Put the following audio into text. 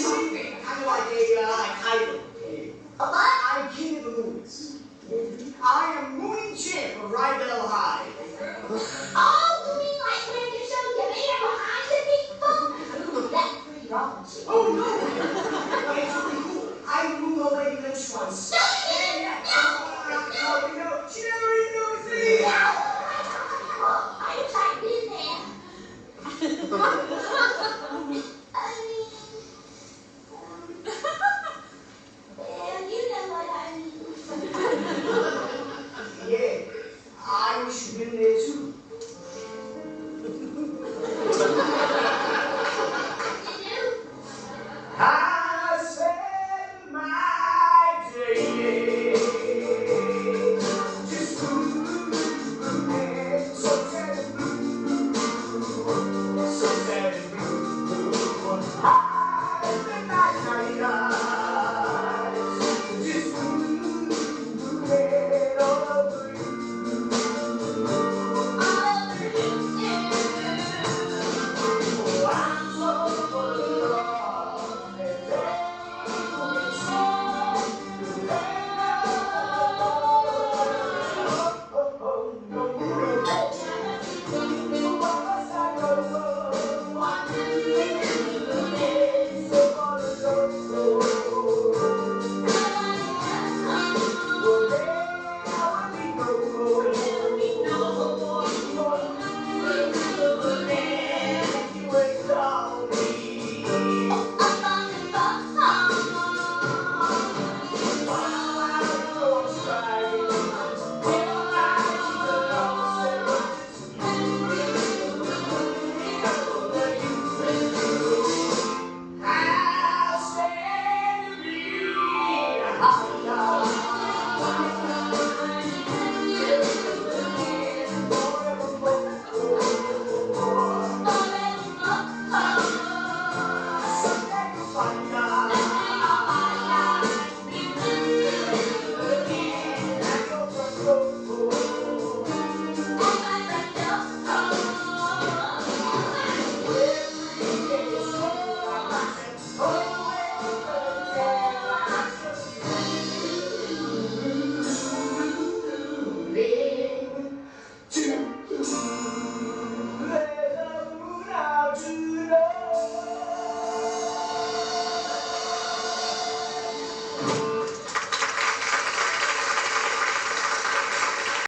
sleeping. Kind of like a idol. A what? I'm king of the moons. I am Mooney Jim of Rydell High. Oh, you mean like when you show your hair behind the people? That's pretty wrong. Oh, no. It's really cool. I ruled old Lady Lynch once. No, you didn't. No, she never even noticed me. No. I wish I'd been there. Well, you know what I mean. Yeah, I wish you'd been there too. I spend my day just moving, so sad and blue, so sad and blue. I spend my night just moving all over you. Oh, I'm so full of love and to